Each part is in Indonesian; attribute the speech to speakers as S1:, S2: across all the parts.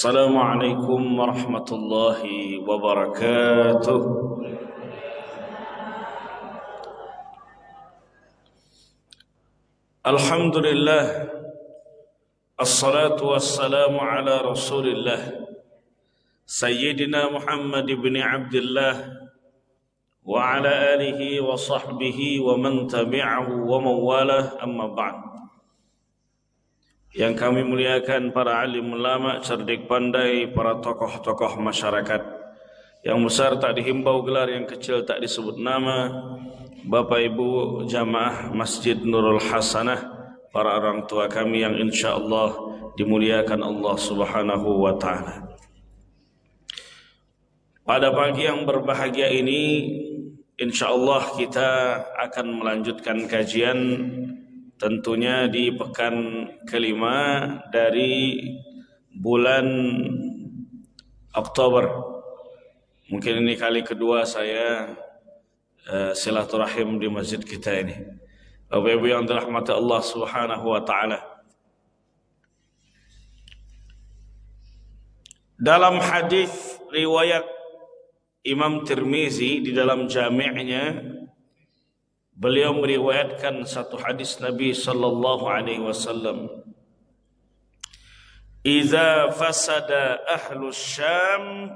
S1: Assalamualaikum warahmatullahi wabarakatuh. Alhamdulillah, assalatu wassalamu ala rasulillah Sayyidina Muhammad ibn Abdullah wa ala alihi wa sahbihi wa man tabi'ahu wa mawalah, amma ba'd. Yang kami muliakan para alim ulama, cerdik pandai, para tokoh-tokoh masyarakat. Yang besar tak dihimbau gelar, yang kecil tak disebut nama. Bapak Ibu jamaah Masjid Nurul Hasanah, para orang tua kami yang insyaallah dimuliakan Allah Subhanahu wa taala. Pada pagi yang berbahagia ini, insyaallah kita akan melanjutkan kajian tentunya di pekan kelima dari bulan Oktober. Mungkin ini kali kedua saya silaturahim di masjid kita ini. Bapak Ibu yang dirahmati Allah Subhanahu wa taala. Dalam hadis riwayat Imam Tirmizi di dalam jami'nya, beliau meriwayatkan satu hadis Nabi sallallahu alaihi wasallam, "Idza fasada ahlus Syam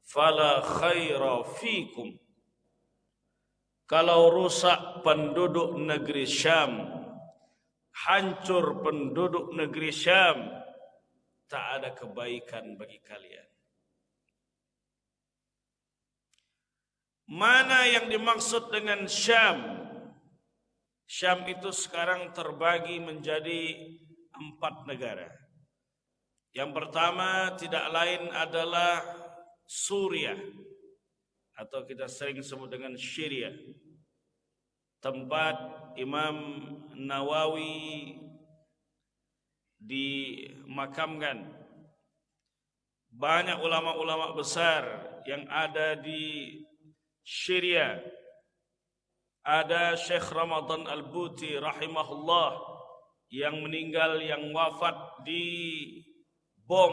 S1: fala khaira fikum." Kalau rusak penduduk negeri Syam, hancur penduduk negeri Syam, tak ada kebaikan bagi kalian. Mana yang dimaksud dengan Syam? Syam itu sekarang terbagi menjadi 4 negara. Yang pertama tidak lain adalah Suriah, atau kita sering sebut dengan Syria, tempat Imam Nawawi dimakamkan. Banyak ulama-ulama besar yang ada di Syria. Ada Syekh Ramadan Al-Buti rahimahullah yang meninggal, yang wafat di bom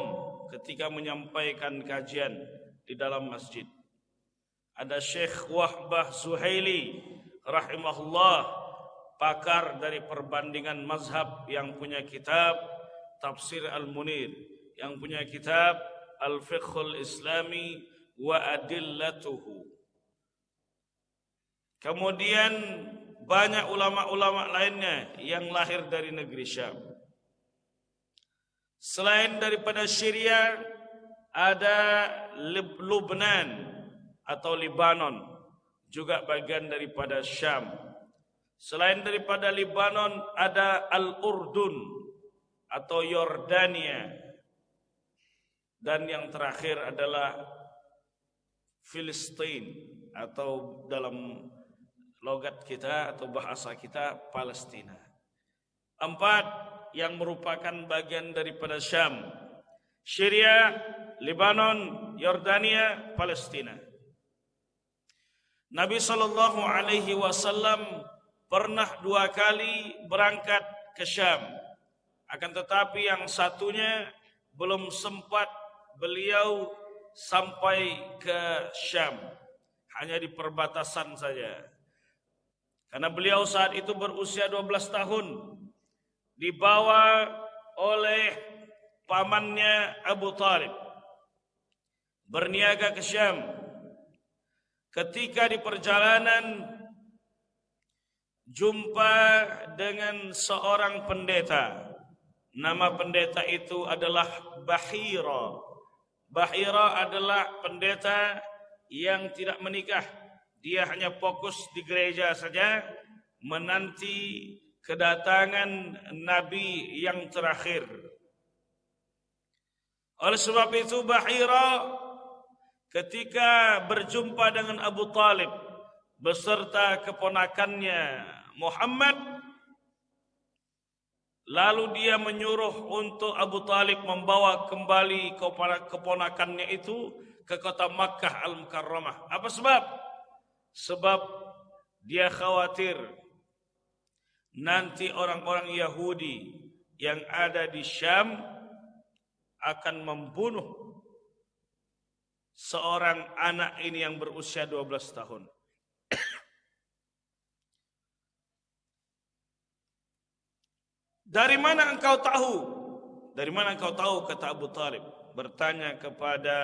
S1: ketika menyampaikan kajian di dalam masjid. Ada Syekh Wahbah Zuhaili rahimahullah, pakar dari perbandingan mazhab, yang punya kitab Tafsir Al-Munir, yang punya kitab Al-Fiqhul Islami wa Adillatuhu. Kemudian banyak ulama-ulama lainnya yang lahir dari negeri Syam. Selain daripada Syria, ada Lubnan atau Libanon, juga bagian daripada Syam. Selain daripada Libanon, ada Al-Urdun atau Yordania. Dan yang terakhir adalah Filistin, atau dalam logat kita atau bahasa kita Palestina. 4 yang merupakan bagian daripada Syam: Syria, Libanon, Yordania, Palestina. Nabi sallallahu alaihi wasallam pernah 2 kali berangkat ke Syam. Akan tetapi yang satunya belum sempat beliau sampai ke Syam, hanya di perbatasan saja. Karena beliau saat itu berusia 12 tahun, dibawa oleh pamannya Abu Talib, berniaga ke Syam. Ketika di perjalanan jumpa dengan seorang pendeta. Nama pendeta itu adalah Bahira. Bahira adalah pendeta yang tidak menikah. Dia hanya fokus di gereja saja, menanti kedatangan Nabi yang terakhir. Oleh sebab itu Bahira ketika berjumpa dengan Abu Talib beserta keponakannya Muhammad, lalu dia menyuruh untuk Abu Talib membawa kembali keponakannya itu ke kota Makkah Al-Mukarramah. Apa sebab? Sebab dia khawatir nanti orang-orang Yahudi yang ada di Syam akan membunuh seorang anak ini yang berusia 12 tahun. Dari mana engkau tahu? Dari mana engkau tahu, kata Abu Talib, bertanya kepada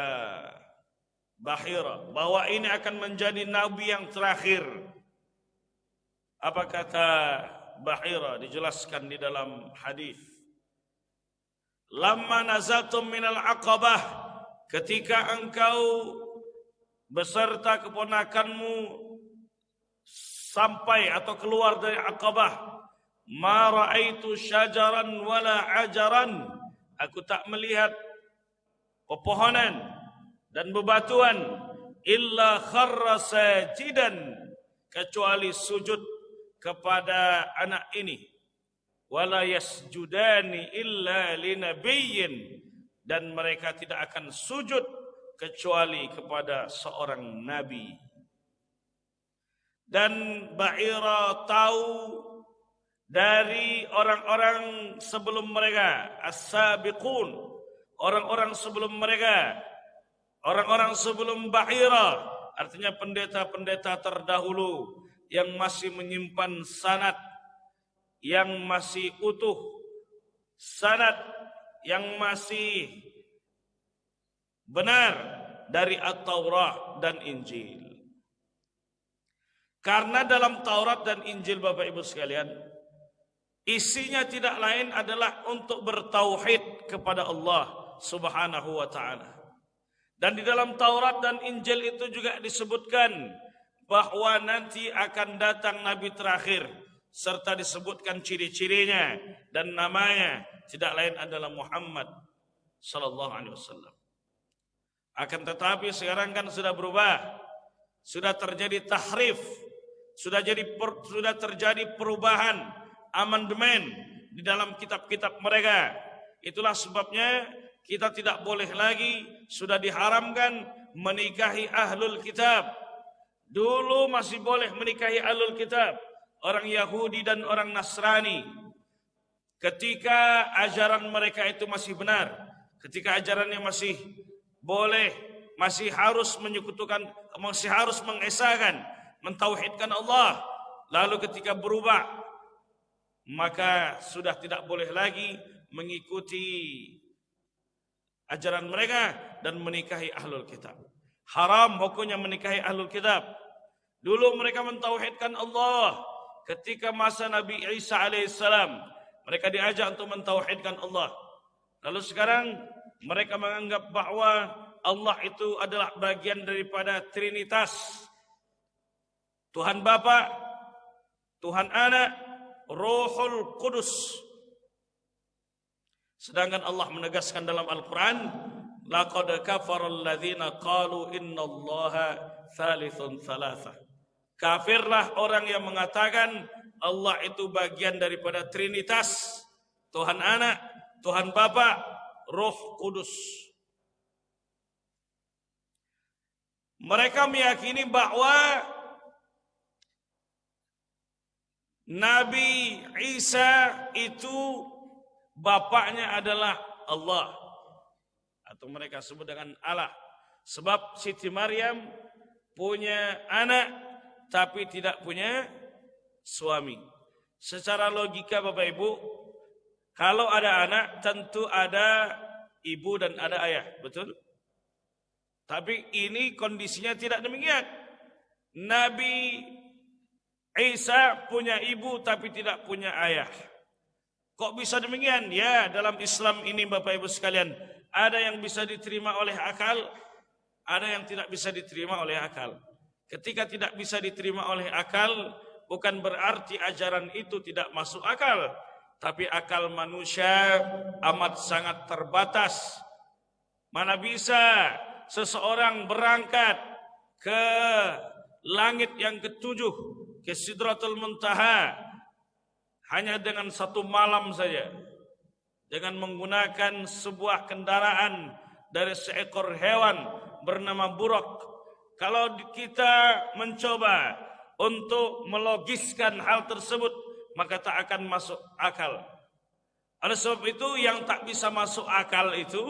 S1: Bahira, bahwa ini akan menjadi nabi yang terakhir. Apa kata Bahira? Dijelaskan di dalam hadis. Lamma nazaltum minal aqabah, ketika engkau beserta keponakanmu sampai atau keluar dari Aqabah, ma ra'aitu syajaran wala ajaran, aku tak melihat pepohonan dan bebatuan illa kharra sajidan, kecuali sujud kepada anak ini, wala yasjudani illa linabiyyin, dan mereka tidak akan sujud kecuali kepada seorang nabi. Dan Bahira tahu dari orang-orang sebelum mereka, as-sabiqun, orang-orang sebelum mereka, orang-orang sebelum Bahira, artinya pendeta-pendeta terdahulu yang masih menyimpan sanad yang masih utuh, sanad yang masih benar dari At-Taurah dan Injil. Karena dalam Taurat dan Injil, Bapak Ibu sekalian, isinya tidak lain adalah untuk bertauhid kepada Allah Subhanahu wa taala. Dan di dalam Taurat dan Injil itu juga disebutkan bahwa nanti akan datang nabi terakhir, serta disebutkan ciri-cirinya dan namanya tidak lain adalah Muhammad sallallahu alaihi wasallam. Akan tetapi sekarang kan sudah berubah, sudah terjadi tahrif, sudah terjadi perubahan, amandemen di dalam kitab-kitab mereka. Itulah sebabnya kita tidak boleh lagi, sudah diharamkan menikahi ahlul kitab. Dulu masih boleh menikahi ahlul kitab, orang Yahudi dan orang Nasrani, ketika ajaran mereka itu masih benar, ketika ajarannya masih boleh, masih harus menyekutukan, masih harus mengesahkan, mentauhidkan Allah. Lalu ketika berubah, maka sudah tidak boleh lagi mengikuti ajaran mereka dan menikahi ahlul kitab. Haram hukumnya menikahi ahlul kitab. Dulu mereka mentauhidkan Allah. Ketika masa Nabi Isa alaihissalam, mereka diajak untuk mentauhidkan Allah. Lalu sekarang mereka menganggap bahwa Allah itu adalah bagian daripada Trinitas. Tuhan Bapa, Tuhan Anak, Ruhul Kudus. Sedangkan Allah menegaskan dalam Al-Quran, laqad kafara alladhina qalu innallaha thalithun thalatha. Kafirlah orang yang mengatakan Allah itu bagian daripada Trinitas, Tuhan Anak, Tuhan Bapa, Roh Kudus. Mereka meyakini bahwa Nabi Isa itu bapaknya adalah Allah, atau mereka sebut dengan Allah. Sebab Siti Maryam punya anak tapi tidak punya suami. Secara logika Bapak Ibu, kalau ada anak tentu ada ibu dan ada ayah, betul? Tapi ini kondisinya tidak demikian. Nabi Isa punya ibu tapi tidak punya ayah. Kok bisa demikian? Ya, dalam Islam ini Bapak Ibu sekalian, ada yang bisa diterima oleh akal, ada yang tidak bisa diterima oleh akal. Ketika tidak bisa diterima oleh akal, bukan berarti ajaran itu tidak masuk akal, tapi akal manusia amat sangat terbatas. Mana bisa seseorang berangkat ke langit yang ketujuh, ke Sidratul Muntaha, hanya dengan satu malam saja, dengan menggunakan sebuah kendaraan dari seekor hewan bernama buraq. Kalau kita mencoba untuk melogiskan hal tersebut, maka tak akan masuk akal. Oleh sebab itu yang tak bisa masuk akal itu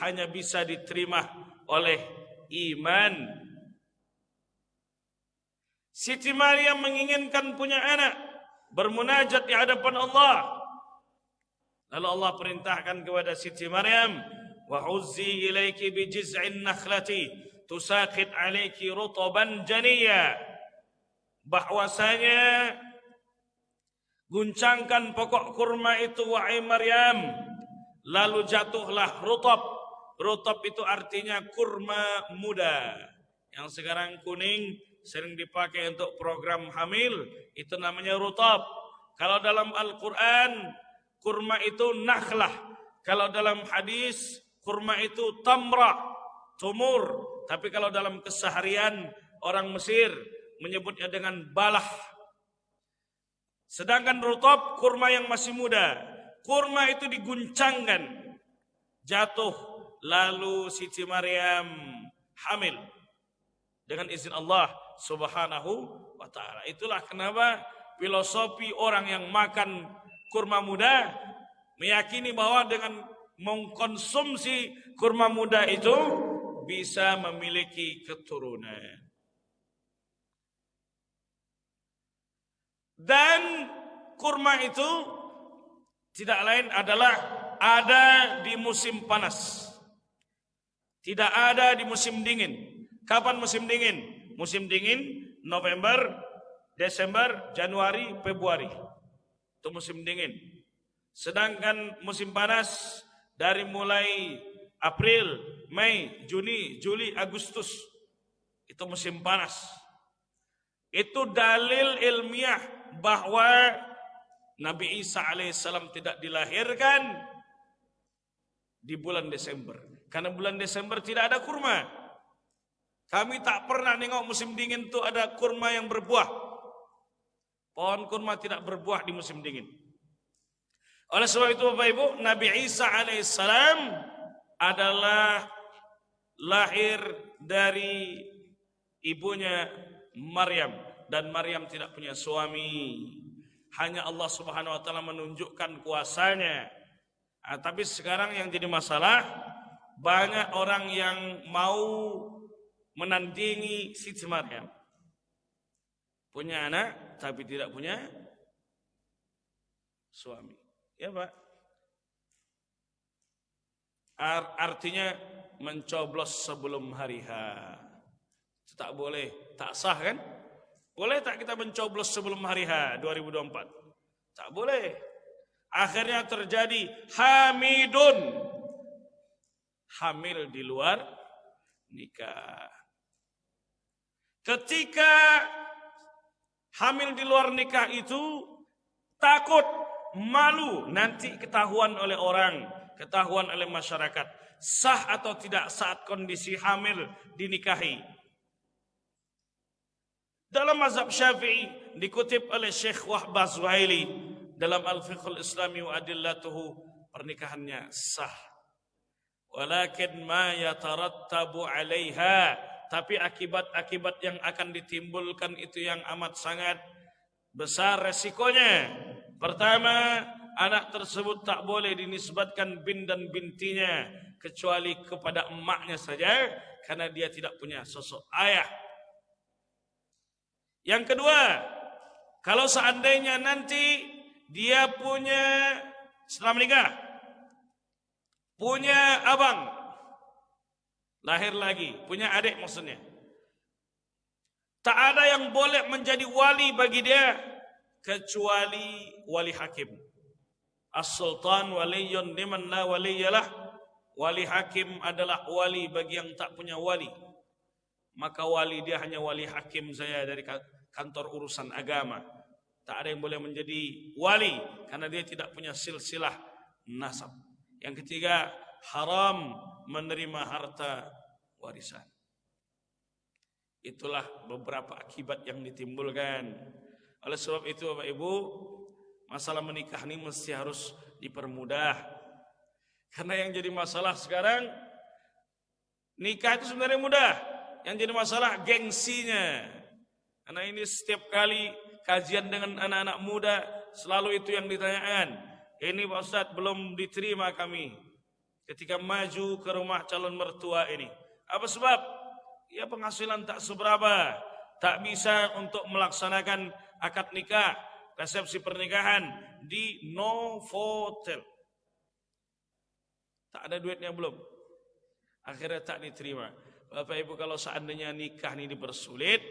S1: hanya bisa diterima oleh iman. Siti Maryam menginginkan punya anak, bermunajat di hadapan Allah. Lalu Allah perintahkan kepada Siti Maryam, wa huzzi ilaiki bi jiz'in nakhlati tusaqit alayki rutaban janiyya. Bahwasanya guncangkan pokok kurma itu wahai Maryam, lalu jatuhlah rutab. Rutab itu artinya kurma muda. Yang sekarang kuning sering dipakai untuk program hamil, itu namanya rutab. Kalau dalam Al-Quran kurma itu nakhlah. Kalau dalam hadis kurma itu tamrah, tumur. Tapi kalau dalam keseharian orang Mesir menyebutnya dengan balah. Sedangkan rutab kurma yang masih muda. Kurma itu diguncangkan, jatuh, lalu Siti Maryam hamil dengan izin Allah Subhanahu wa ta'ala. Itulah kenapa filosofi orang yang makan kurma muda meyakini bahwa dengan mengkonsumsi kurma muda itu bisa memiliki keturunan. Dan kurma itu tidak lain adalah ada di musim panas, tidak ada di musim dingin. Kapan musim dingin? Musim dingin November, Desember, Januari, Februari. Itu musim dingin. Sedangkan musim panas dari mulai April, Mei, Juni, Juli, Agustus. Itu musim panas. Itu dalil ilmiah bahwa Nabi Isa alaihissalam tidak dilahirkan di bulan Desember. Karena bulan Desember tidak ada kurma. Kami tak pernah nengok musim dingin itu ada kurma yang berbuah. Pohon kurma tidak berbuah di musim dingin. Oleh sebab itu Bapak Ibu, Nabi Isa alaihissalam adalah lahir dari ibunya Maryam. Dan Maryam tidak punya suami. Hanya Allah Subhanahu wa ta'ala menunjukkan kuasanya. Nah, tapi sekarang yang jadi masalah, banyak orang yang mau menandingi Siti Maryam. Punya anak tapi tidak punya suami. Ya Pak. Artinya mencoblos sebelum hari H. Itu tak boleh, tak sah kan? Boleh tak kita mencoblos sebelum hari H 2024? Tak boleh. Akhirnya terjadi hamidun, hamil di luar nikah. Ketika hamil di luar nikah itu takut, malu nanti ketahuan oleh orang, ketahuan oleh masyarakat. Sah atau tidak saat kondisi hamil dinikahi. Dalam mazhab Syafi'i dikutip oleh Syekh Wahbah Zuhaili dalam Al-Fiqhul Islami wa Adillatuhu, pernikahannya sah. Walakin ma yatarattabu 'alaiha, tapi akibat-akibat yang akan ditimbulkan itu yang amat sangat besar resikonya. Pertama, anak tersebut tak boleh dinisbatkan bin dan bintinya kecuali kepada emaknya saja karena dia tidak punya sosok ayah. Yang kedua, kalau seandainya nanti dia punya, setelah menikah, punya abang, lahir lagi, punya adik maksudnya, tak ada yang boleh menjadi wali bagi dia kecuali wali hakim. As-sultan waliyun liman la waliyalah. Wali hakim adalah wali bagi yang tak punya wali. Maka wali dia hanya wali hakim saya dari kantor urusan agama. Tak ada yang boleh menjadi wali karena dia tidak punya silsilah nasab. Yang ketiga, haram menerima harta warisan. Itulah beberapa akibat yang ditimbulkan. Oleh sebab itu Bapak Ibu, masalah menikah ini mesti harus dipermudah. Karena yang jadi masalah sekarang, nikah itu sebenarnya mudah. Yang jadi masalah gengsinya. Karena ini setiap kali kajian dengan anak-anak muda, selalu itu yang ditanyakan. ini Pak Ustadz belum diterima kami ketika maju ke rumah calon mertua ini. Apa sebab? Ya penghasilan tak seberapa, tak bisa untuk melaksanakan akad nikah, resepsi pernikahan di Novotel. Tak ada duitnya belum. Akhirnya tak diterima. Bapak Ibu, kalau seandainya nikah ini dipersulit,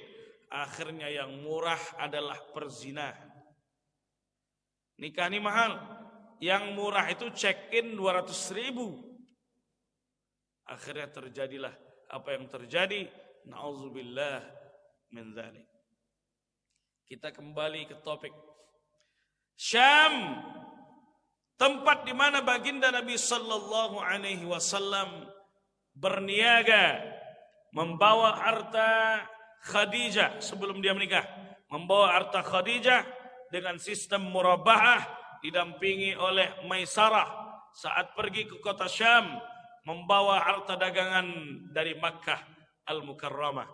S1: akhirnya yang murah adalah perzinahan. Nikah ini mahal. Yang murah itu check-in 200.000. Akhirnya terjadilah apa yang terjadi. Na'udzubillah min dzalik. Kita kembali ke topik. Syam, tempat di mana baginda Nabi sallallahu alaihi wasallam berniaga, membawa harta Khadijah sebelum dia menikah, membawa harta Khadijah dengan sistem murabahah, didampingi oleh Maisarah saat pergi ke kota Syam, membawa harta dagangan dari Makkah Al-Mukarramah.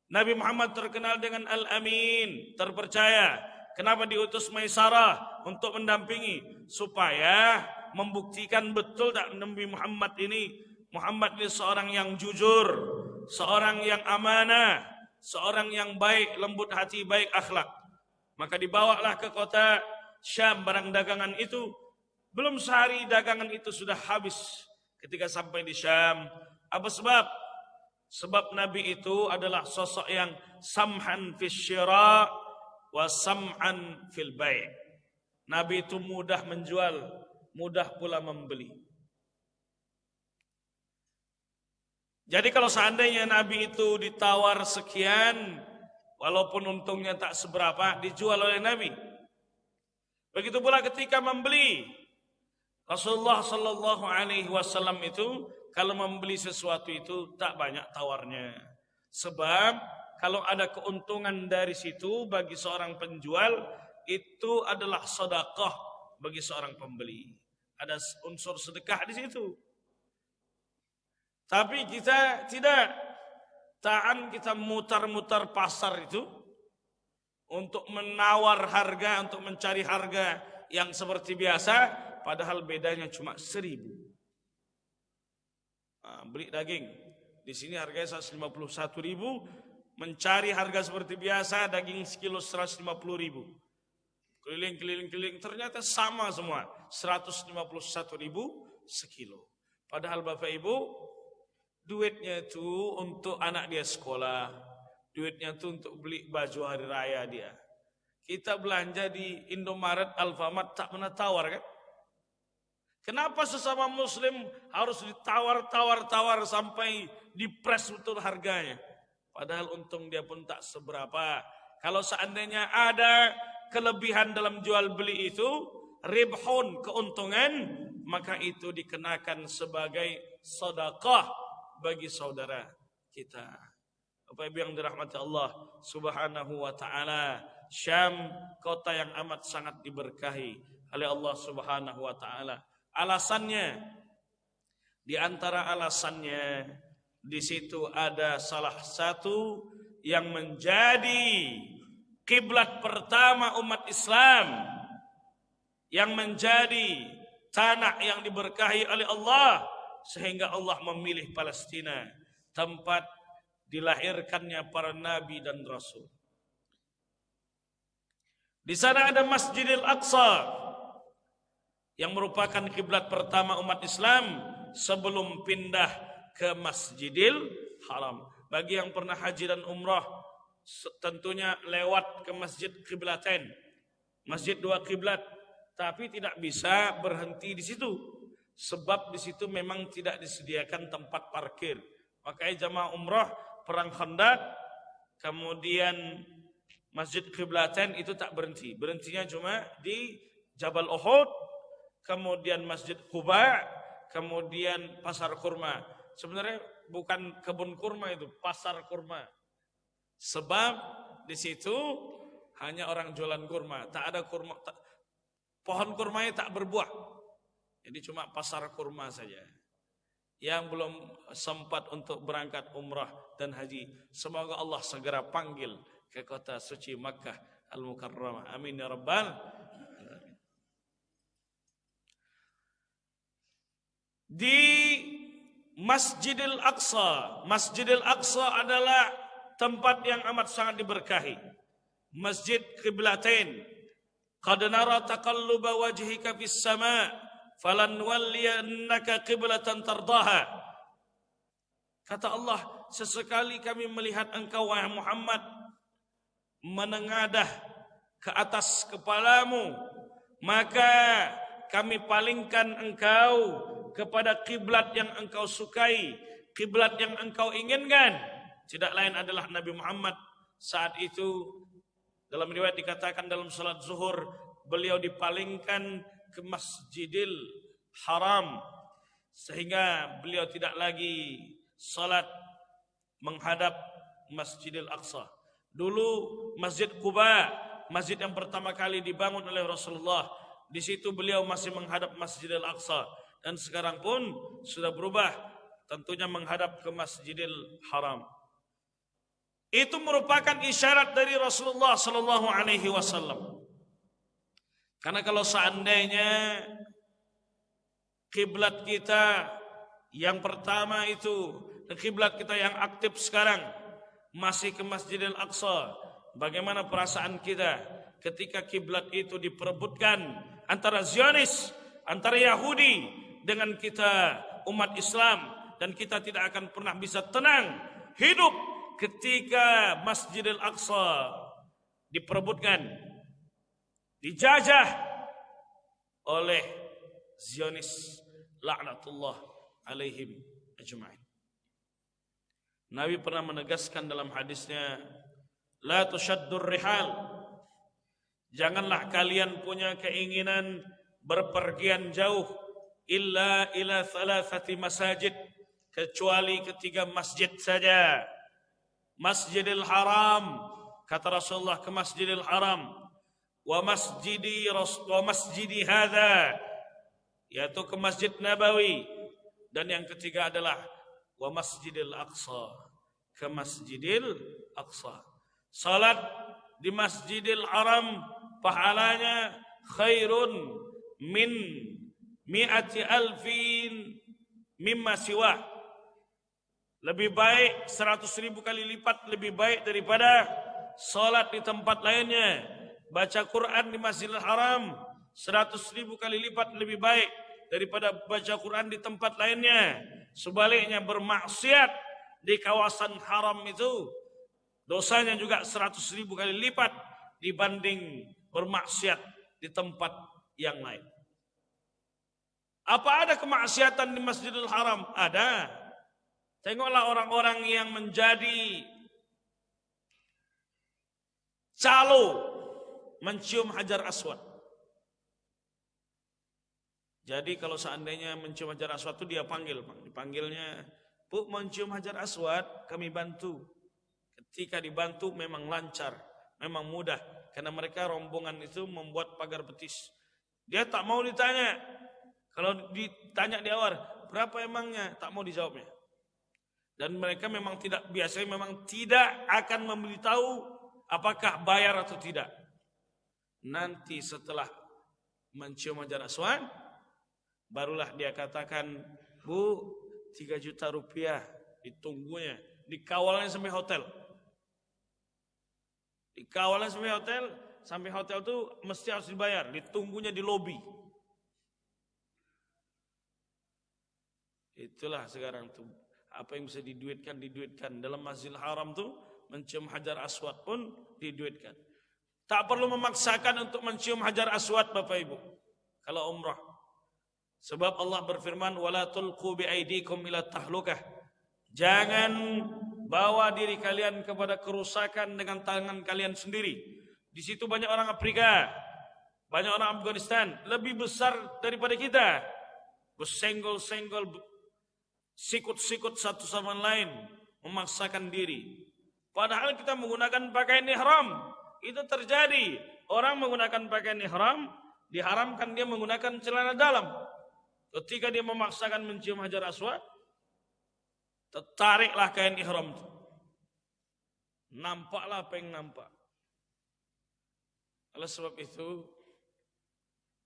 S1: Nabi Muhammad terkenal dengan Al-Amin, terpercaya. Kenapa diutus Maisarah untuk mendampingi? Supaya membuktikan betul tak Nabi Muhammad ini seorang yang jujur, seorang yang amanah, seorang yang baik, lembut hati, baik akhlak. Maka dibawalah ke kota Syam barang dagangan itu. Belum sehari dagangan itu sudah habis ketika sampai di Syam. Apa sebab? Sebab Nabi itu adalah sosok yang samhan fis syira wa sam'an fil bai'. Nabi itu mudah menjual, mudah pula membeli. Jadi kalau seandainya Nabi itu ditawar sekian, walaupun untungnya tak seberapa, dijual oleh Nabi. Begitu pula ketika membeli. Rasulullah sallallahu alaihi wasallam itu kalau membeli sesuatu itu tak banyak tawarnya. Sebab kalau ada keuntungan dari situ bagi seorang penjual, itu adalah sedekah bagi seorang pembeli. Ada unsur sedekah di situ. Tapi kita tidak tahan, kita mutar-mutar pasar itu untuk menawar harga, untuk mencari harga yang seperti biasa, padahal bedanya cuma 1.000. Beli daging di sini harganya 151.000, mencari harga seperti biasa daging sekilo 150.000. Keliling ternyata sama semua 151.000 sekilo. Padahal Bapak Ibu, duitnya itu untuk anak dia sekolah, duitnya itu untuk beli baju hari raya dia. Kita belanja di Indomaret, Alfamart tak pernah tawar kan? Kenapa sesama muslim harus ditawar sampai dipres betul harganya? Padahal untung dia pun tak seberapa. Kalau seandainya ada kelebihan dalam jual beli itu, ribhun, keuntungan, maka itu dikenakan sebagai sedekah bagi saudara kita. Bapak Ibu yang dirahmati Allah Subhanahu wa taala, Syam kota yang amat sangat diberkahi oleh Allah Subhanahu wa taala. Alasannya, di antara alasannya, di situ ada salah satu yang menjadi kiblat pertama umat Islam, yang menjadi tanah yang diberkahi oleh Allah, sehingga Allah memilih Palestina, tempat dilahirkannya para nabi dan rasul. Di sana ada Masjidil Aqsa, yang merupakan kiblat pertama umat Islam sebelum pindah ke Masjidil Haram. Bagi yang pernah haji dan umrah, tentunya lewat ke Masjid Qiblatain, Masjid dua kiblat, tapi tidak bisa berhenti di situ, sebab di situ memang tidak disediakan tempat parkir. Makanya jamaah umrah perang Khandaq, kemudian Masjid Qiblatain itu tak berhenti, berhentinya cuma di Jabal Uhud, kemudian Masjid Quba, kemudian Pasar Kurma. Sebenarnya bukan kebun kurma itu, pasar kurma. Sebab di situ hanya orang jualan kurma, tak ada kurma, pohon kurmanya tak berbuah. Jadi cuma pasar kurma saja. Yang belum sempat untuk berangkat umrah dan haji, semoga Allah segera panggil ke kota suci Makkah Al-Mukarramah. Amin ya rabbal alamin. di Masjidil Aqsa. Masjidil Aqsa adalah tempat yang amat sangat diberkahi. Masjid Qiblatain. Qad nara taqalluba wajhika fis sama' falanwalliyannaka qiblatan tardaha. Kata Allah, sesekali kami melihat engkau wahai Muhammad menengadah ke atas kepalamu, maka kami palingkan engkau kepada kiblat yang engkau sukai, kiblat yang engkau inginkan. Tidak lain adalah Nabi Muhammad. Saat itu dalam riwayat dikatakan dalam salat zuhur beliau dipalingkan ke Masjidil Haram, sehingga beliau tidak lagi salat menghadap Masjidil Aqsa. Dulu Masjid Quba, masjid yang pertama kali dibangun oleh Rasulullah, di situ beliau masih menghadap Masjidil Aqsa. Dan sekarang pun sudah berubah, tentunya menghadap ke Masjidil Haram. Itu merupakan isyarat dari Rasulullah sallallahu alaihi wasallam. Karena kalau seandainya kiblat kita yang pertama itu, kiblat kita yang aktif sekarang masih ke Masjidil Aqsa, bagaimana perasaan kita ketika kiblat itu diperebutkan antara Zionis, antara Yahudi dengan kita umat Islam, dan kita tidak akan pernah bisa tenang hidup ketika Masjidil Aqsa diperebutkan, dijajah oleh Zionis laknatullah alaihim ajma'in. Nabi pernah menegaskan dalam hadisnya, la tushaddur rihal, janganlah kalian punya keinginan berpergian jauh illa ila thalathati masajid, kecuali ketiga masjid saja. Masjidil Haram, kata Rasulullah, ke Masjidil Haram, wa masjidi hadza, yaitu ke Masjid Nabawi, dan yang ketiga adalah wa Masjidil Aqsa, ke Masjidil Aqsa. Salat di Masjidil Haram pahalanya khairun min mi'ati alfin mimma siwa, lebih baik 100.000 kali lipat lebih baik daripada salat di tempat lainnya. Baca Quran di Masjidil Haram 100.000 kali lipat lebih baik daripada baca Quran di tempat lainnya. Sebaliknya, bermaksiat di kawasan haram itu dosanya juga 100.000 kali lipat dibanding bermaksiat di tempat yang lain. Apa ada kemaksiatan di Masjidil Haram? Ada. Tengoklah orang-orang yang menjadi calo mencium Hajar Aswad. Jadi kalau seandainya mencium Hajar Aswad itu dia panggil, dipanggilnya, Bu, mencium Hajar Aswad, kami bantu. Ketika dibantu memang lancar, memang mudah, karena mereka rombongan itu membuat pagar betis. Dia tak mau ditanya. Kalau ditanya di awal, berapa emangnya? Tak mau dijawabnya. Dan mereka memang tidak, biasanya memang tidak akan memberitahu apakah bayar atau tidak. Nanti setelah mencium Hajar Aswad, barulah dia katakan, Bu, 3 juta rupiah, ditunggunya, dikawalnya sampai hotel. Dikawalnya sampai hotel tuh mesti harus dibayar, ditunggunya di lobi. Itulah sekarang tuh, apa yang bisa diduitkan. Dalam Masjidil Haram tuh mencium Hajar Aswad pun diduitkan. Tak perlu memaksakan untuk mencium Hajar Aswad Bapak Ibu kalau umrah. Sebab Allah berfirman, wala tulqu biaidikum ila tahlukah. Jangan bawa diri kalian kepada kerusakan dengan tangan kalian sendiri. Di situ banyak orang Afrika, banyak orang Afghanistan, lebih besar daripada kita. Bersenggol-senggol, sikut-sikut satu sama lain, memaksakan diri. Padahal kita menggunakan pakaian ihram. Itu terjadi. Orang menggunakan pakaian ihram, diharamkan dia menggunakan celana dalam. Ketika dia memaksakan mencium Hajar Aswad, tertariklah kain ihram itu. Nampaklah apa yang nampak. Oleh sebab itu,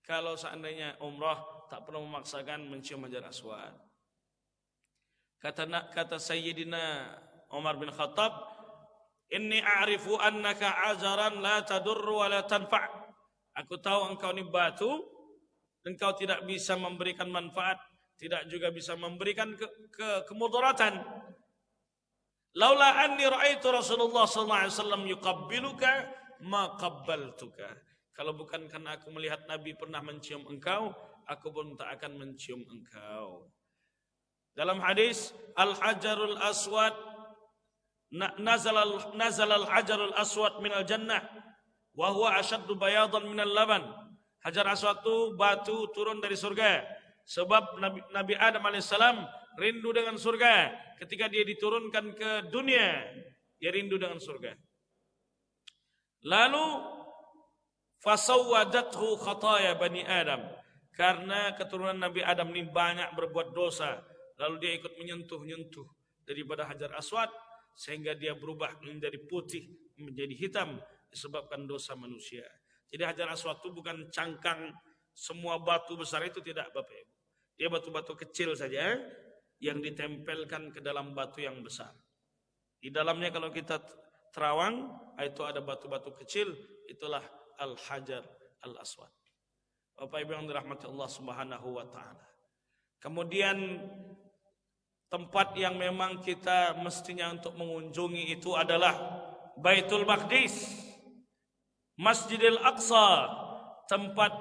S1: kalau seandainya umrah tak pernah memaksakan mencium Hajar Aswad. Kata Sayyidina Umar bin Khattab, inni a'rifu annaka ajaran la tadurru wa la tanfa'. Aku tahu engkau ini batu, engkau tidak bisa memberikan manfaat, tidak juga bisa memberikan kemudaratan. Laula anni ra'aitu Rasulullah sallallahu alaihi wasallam yuqabbiluka ma qabbaltuka. Kalau bukan karena aku melihat Nabi pernah mencium engkau, aku pun tak akan mencium engkau. Dalam hadis Al-Hajarul Aswad nazal al-Hajarul Aswad minal jannah wa huwa ashaddu bayadan minal laban. Hajar Aswad itu batu turun dari surga. Sebab Nabi Adam alaihissalam rindu dengan surga. Ketika dia diturunkan ke dunia, dia rindu dengan surga. Lalu fasawwadathu khataya bani Adam. Karena keturunan Nabi Adam ini banyak berbuat dosa, lalu dia ikut menyentuh-nyentuh daripada Hajar Aswad, sehingga dia berubah menjadi putih, menjadi hitam, disebabkan dosa manusia. Jadi Hajar Aswad itu bukan cangkang semua batu besar itu, tidak Bapak Ibu. Dia batu-batu kecil saja yang ditempelkan ke dalam batu yang besar. Di dalamnya kalau kita terawang, itu ada batu-batu kecil, itulah Al-Hajar Al-Aswad. Bapak Ibu yang dirahmati Allah Subhanahu wa taala. Kemudian tempat yang memang kita mestinya untuk mengunjungi itu adalah Baitul Maqdis, Masjidil Aqsa, tempat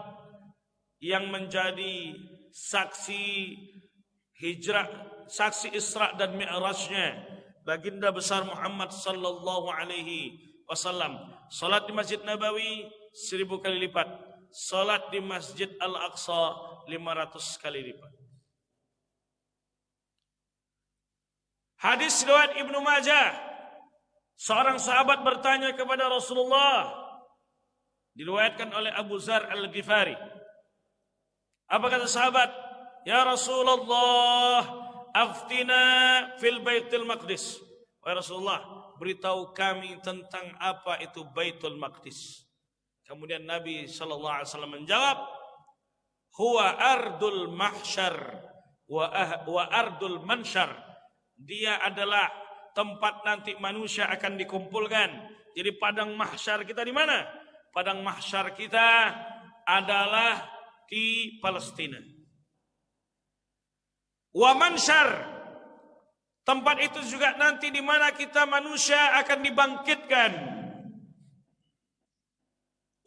S1: yang menjadi saksi hijrah, saksi Isra dan Mi'rajnya baginda besar Muhammad sallallahu alaihi wasallam. Salat di Masjid Nabawi 1000 kali lipat, salat di Masjid Al-Aqsa 500 kali lipat. Hadis riwayat Ibnu Majah, seorang sahabat bertanya kepada Rasulullah, diriwayatkan oleh Abu Zar Al-Ghifari. Apa kata sahabat? Ya Rasulullah, aftina fil Baitul Maqdis. Wahai Rasulullah, beritahu kami tentang apa itu Baitul Maqdis. Kemudian Nabi sallallahu alaihi wasallam menjawab, huwa ardul mahsyar wa ardul mansyar. Dia adalah tempat nanti manusia akan dikumpulkan. Jadi padang mahsyar kita di mana? Padang mahsyar kita adalah di Palestina. Wa mansyar, tempat itu juga nanti di mana kita manusia akan dibangkitkan.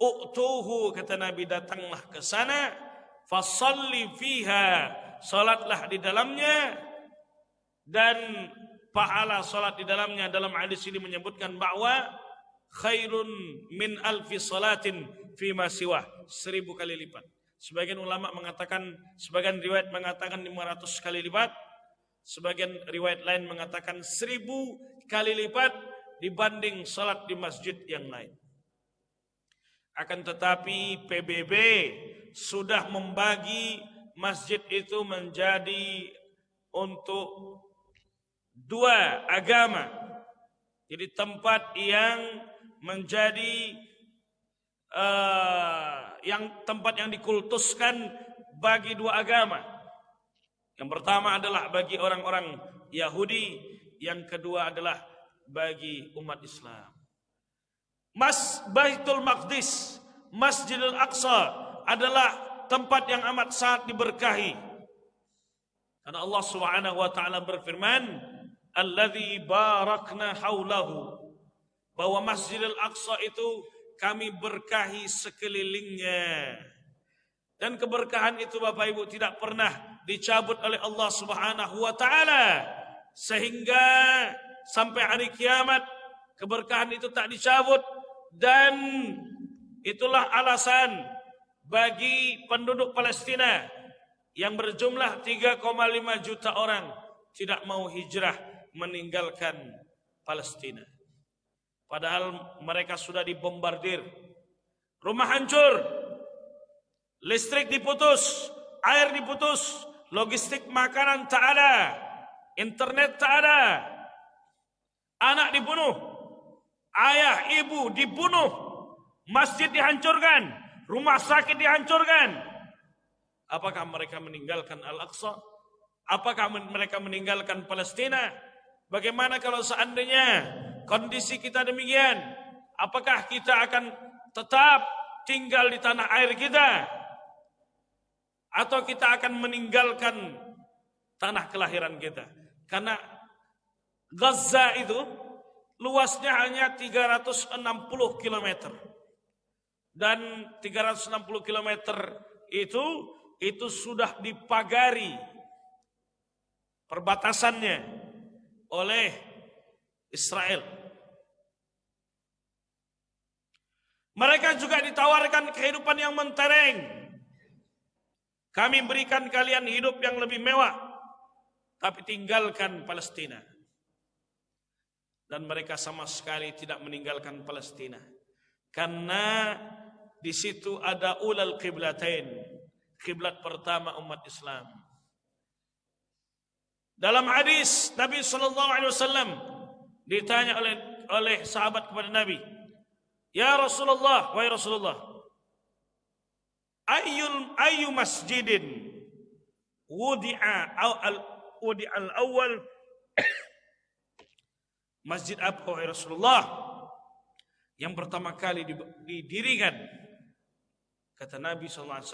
S1: U'tuhu, kata Nabi, datanglah ke sana, fasalli fiha, salatlah di dalamnya, dan pahala salat di dalamnya dalam hadis ini menyebutkan bahwa khairun min alfi salatin fima siwah, 1000 kali lipat. Sebagian ulama mengatakan, sebagian riwayat mengatakan 500 kali lipat, sebagian riwayat lain mengatakan 1000 kali lipat dibanding salat di masjid yang lain. Akan tetapi PBB sudah membagi masjid itu menjadi untuk 2 agama. Jadi tempat yang menjadi tempat yang dikultuskan bagi 2 agama. Yang pertama adalah bagi orang-orang Yahudi, yang kedua adalah bagi umat Islam. Baitul Maqdis, Masjidil Aqsa adalah tempat yang amat sangat diberkahi. Karena Allah Subhanahu wa taala berfirman, "Alladzi barakna haulahu." Bahwa Masjidil Aqsa itu kami berkahi sekelilingnya. Dan keberkahan itu Bapak Ibu tidak pernah dicabut oleh Allah Subhanahu wa taala, sehingga sampai hari kiamat keberkahan itu tak dicabut. Dan itulah alasan bagi penduduk Palestina yang berjumlah 3,5 juta orang tidak mau hijrah meninggalkan Palestina. Padahal mereka sudah dibombardir, rumah hancur, listrik diputus, air diputus, logistik makanan tak ada, internet tak ada, anak dibunuh, ayah ibu dibunuh, masjid dihancurkan, rumah sakit dihancurkan. Apakah mereka meninggalkan Al-Aqsa? Apakah mereka meninggalkan Palestina? Bagaimana kalau seandainya kondisi kita demikian? Apakah kita akan tetap tinggal di tanah air kita? Atau kita akan meninggalkan tanah kelahiran kita? Karena Gaza itu luasnya hanya 360 km. Dan 360 km itu sudah dipagari perbatasannya oleh Israel. Mereka juga ditawarkan kehidupan yang mentereng. Kami berikan kalian hidup yang lebih mewah, tapi tinggalkan Palestina. Dan mereka sama sekali tidak meninggalkan Palestina, karena di situ ada ulal qiblatain, kiblat pertama umat Islam. Dalam hadis Nabi SAW ditanya oleh sahabat kepada Nabi, "Ya Rasulullah, wahai Rasulullah, ayyu masjidin wudi'a al-awwal?" Masjid apa wahai Rasulullah yang pertama kali didirikan? Kata Nabi SAW,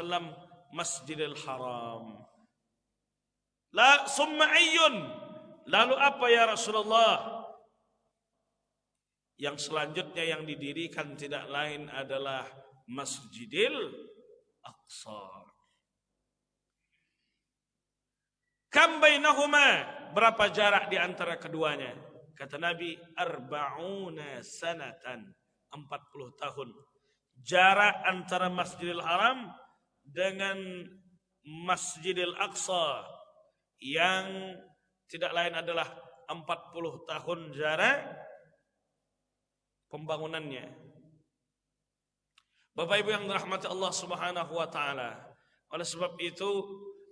S1: Masjidil Haram. La summa ayyun, lalu apa ya Rasulullah? Yang selanjutnya yang didirikan tidak lain adalah Masjidil Aqsa. Kam bainahuma, berapa jarak di antara keduanya? Kata Nabi, arba'una sanatan, 40 tahun. Jarak antara Masjidil Haram dengan Masjidil Aqsa yang tidak lain adalah 40 tahun jarak pembangunannya. Bapak Ibu yang dirahmati Allah Subhanahu wa taala, oleh sebab itu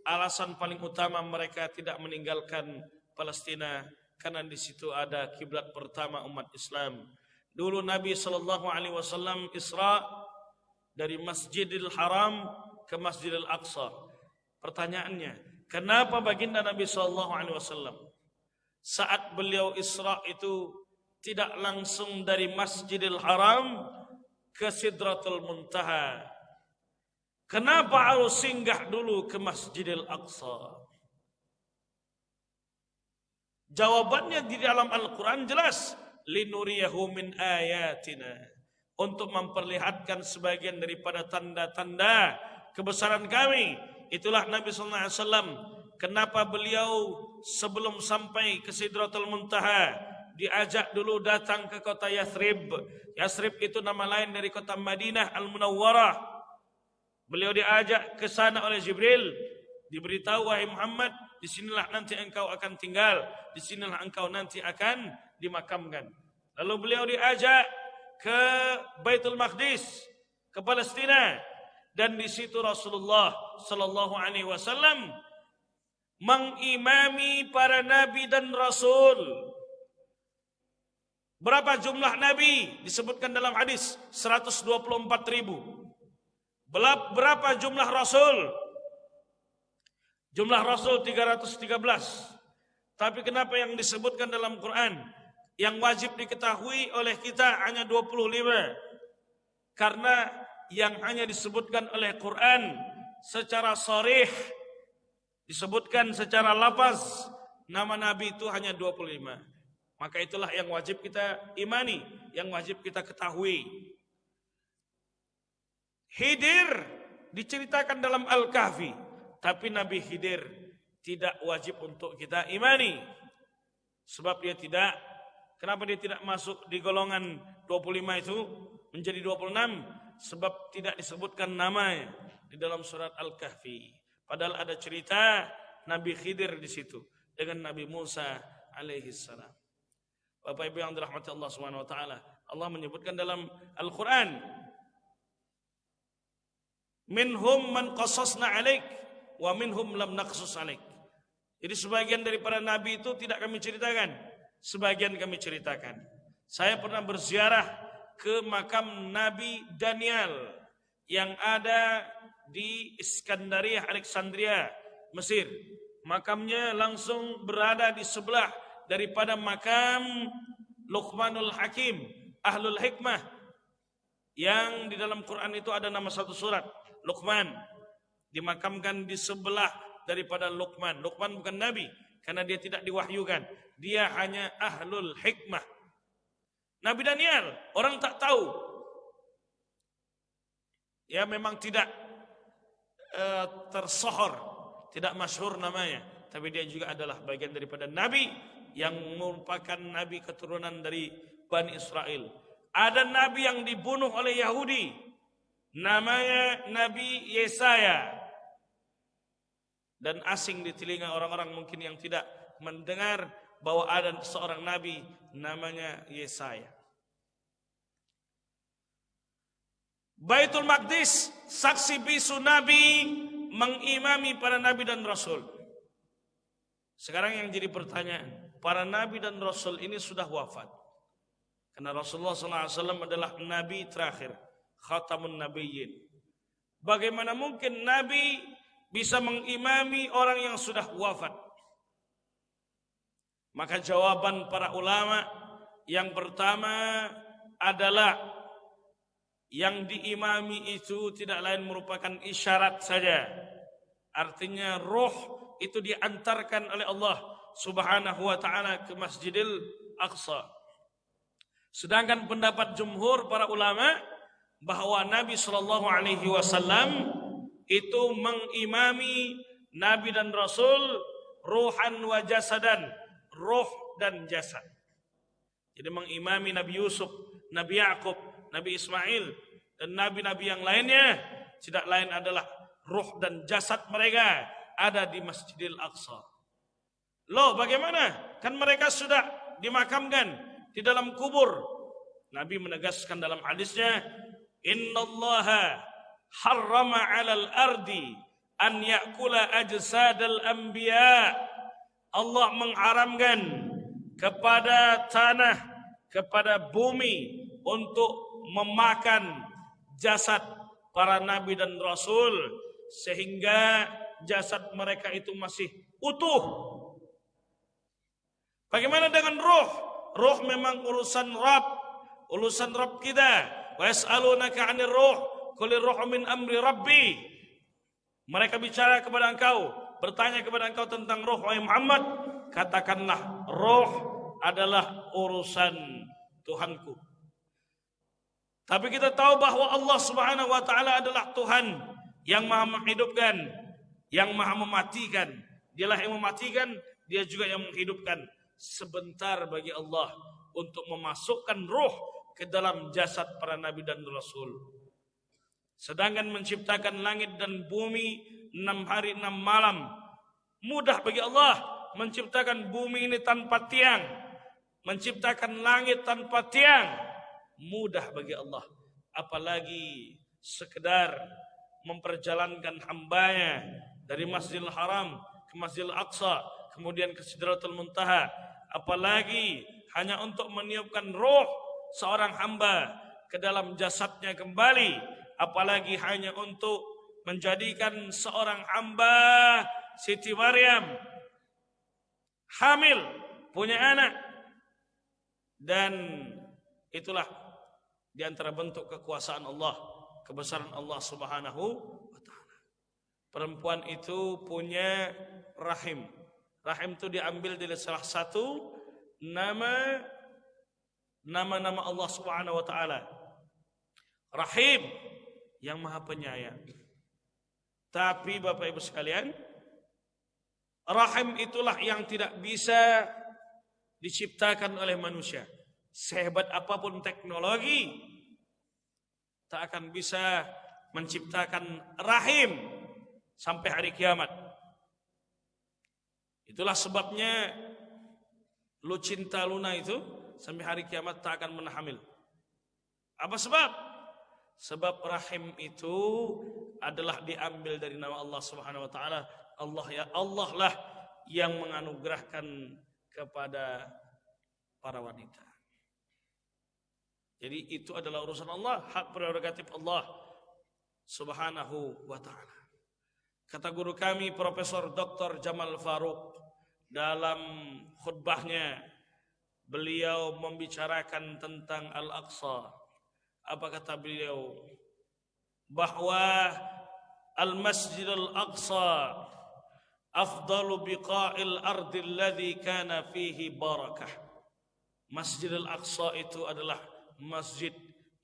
S1: alasan paling utama mereka tidak meninggalkan Palestina karena di situ ada kiblat pertama umat Islam. Dulu Nabi SAW Isra dari Masjidil Haram ke Masjidil Aqsa. Pertanyaannya, kenapa baginda Nabi SAW saat beliau Isra itu tidak langsung dari Masjidil Haram ke Sidratul Muntaha? Kenapa harus singgah dulu ke Masjidil Aqsa? Jawabannya di dalam Al-Quran jelas, linuriyahu min ayatina, untuk memperlihatkan sebagian daripada tanda-tanda kebesaran kami. Itulah Nabi SAW. Kenapa beliau sebelum sampai ke Sidratul Muntaha diajak dulu datang ke kota Yathrib. Yathrib itu nama lain dari kota Madinah Al-Munawwarah. Beliau diajak ke sana oleh Jibril, diberitahu, wahai Muhammad, di sinilah nanti engkau akan tinggal, di sinilah engkau nanti akan dimakamkan. Lalu beliau diajak ke Baitul Maqdis, ke Palestina, dan di situ Rasulullah sallallahu alaihi wasallam mengimami para nabi dan rasul. Berapa jumlah nabi disebutkan dalam hadis? 124.000. Berapa jumlah rasul? Jumlah rasul 313. Tapi kenapa yang disebutkan dalam Quran yang wajib diketahui oleh kita hanya 25? Karena yang hanya disebutkan oleh Quran secara sharih, disebutkan secara lafaz, nama Nabi itu hanya 25. Maka itulah yang wajib kita imani, yang wajib kita ketahui. Khidir diceritakan dalam Al-Kahfi, tapi Nabi Khidir tidak wajib untuk kita imani. Sebab dia tidak, kenapa dia tidak masuk di golongan 25 itu menjadi 26? Sebab tidak disebutkan namanya di dalam surat Al-Kahfi. Padahal ada cerita Nabi Khidir di situ dengan Nabi Musa alaihi salam. Bapak Ibu yang dirahmati Allah Subhanahu wa taala, Allah menyebutkan dalam Al-Qur'an, minhum man qasasna 'alaik wa minhum lam naqsus 'alaik. Jadi sebagian daripada nabi itu tidak kami ceritakan, sebagian kami ceritakan. Saya pernah berziarah ke makam Nabi Daniel yang ada di Iskandariah, Alexandria, Mesir. Makamnya langsung berada di sebelah daripada makam Luqmanul Hakim, Ahlul Hikmah, yang di dalam Quran itu ada nama satu surat, Luqman, dimakamkan di sebelah daripada Luqman. Luqman bukan nabi karena dia tidak diwahyukan, dia hanya Ahlul Hikmah. Nabi Daniel orang tak tahu, ya memang tidak tersohor, tidak masyhur namanya, tapi dia juga adalah bagian daripada nabi yang merupakan nabi keturunan dari Bani Israel. Ada nabi yang dibunuh oleh Yahudi, namanya Nabi Yesaya, dan asing di telinga orang-orang mungkin yang tidak mendengar bahwa ada seorang nabi namanya Yesaya. Baitul Maqdis, saksi bisu nabi, mengimami para nabi dan rasul. Sekarang yang jadi pertanyaan, para nabi dan rasul ini sudah wafat. Karena Rasulullah SAW adalah nabi terakhir, khatamun nabiyyin. Bagaimana mungkin nabi bisa mengimami orang yang sudah wafat? Maka jawaban para ulama yang pertama adalah yang diimami itu tidak lain merupakan isyarat saja. Artinya roh itu diantarkan oleh Allah Subhanahu wa taala ke Masjidil Aqsa. Sedangkan pendapat jumhur para ulama bahwa Nabi sallallahu alaihi wasallam itu mengimami nabi dan rasul ruhan wa jasadan, roh dan jasad. Jadi mengimami Nabi Yusuf, Nabi Yakub, Nabi Ismail dan nabi-nabi yang lainnya tidak lain adalah roh dan jasad mereka ada di Masjidil Aqsa. Loh, bagaimana? Kan mereka sudah dimakamkan di dalam kubur. Nabi menegaskan dalam hadisnya, "Innallaha harrama 'alal ardi an ya'kula ajsadal anbiya." Allah mengharamkan kepada tanah, kepada bumi untuk memakan jasad para nabi dan rasul sehingga jasad mereka itu masih utuh. Bagaimana dengan roh? Roh memang urusan Rabb kita. Wa yas'alunaka 'anir ruh, qul ar-ruhu min amri rabbi. Mereka bicara kepada engkau, bertanya kepada engkau tentang roh, wahai Muhammad, katakanlah roh adalah urusan Tuhanku. Tapi kita tahu bahwa Allah Subhanahu wa taala adalah Tuhan yang Maha menghidupkan, yang Maha mematikan. Dialah yang mematikan, Dia juga yang menghidupkan. Sebentar bagi Allah untuk memasukkan roh ke dalam jasad para nabi dan rasul. Sedangkan menciptakan langit dan bumi 6 hari 6 malam mudah bagi Allah. Menciptakan bumi ini tanpa tiang, menciptakan langit tanpa tiang mudah bagi Allah. Apalagi sekedar memperjalankan hambanya dari Masjidil Haram ke Masjidil Aqsa, kemudian ke Sidratul Muntaha. Apalagi hanya untuk meniupkan roh seorang hamba ke dalam jasadnya kembali. Apalagi hanya untuk menjadikan seorang hamba Siti Maryam hamil, punya anak. Dan itulah di antara bentuk kekuasaan Allah, kebesaran Allah Subhanahu wa taala. Perempuan itu punya rahim. Rahim itu diambil dari salah satu nama-nama Allah Subhanahu wa taala. Rahim, yang Maha Penyayang. Tapi Bapak Ibu sekalian, rahim itulah yang tidak bisa diciptakan oleh manusia. Sehebat apapun teknologi, tak akan bisa menciptakan rahim sampai hari kiamat. Itulah sebabnya Lucinta Luna itu sampai hari kiamat tak akan menahamil. Apa sebab? Sebab rahim itu adalah diambil dari nama Allah Subhanahu wa taala. Allah lah yang menganugerahkan kepada para wanita. Jadi itu adalah urusan Allah, hak prerogatif Allah. Subhanahu wa ta'ala. Kata guru kami Profesor Dr. Jamal Faruq dalam khutbahnya, beliau membicarakan tentang Al-Aqsa. Apa kata beliau? Bahwa Al-Masjid Al-Aqsa afdalu biqa'il ardi alladhi kana fihi barakah. Masjid Al-Aqsa itu adalah masjid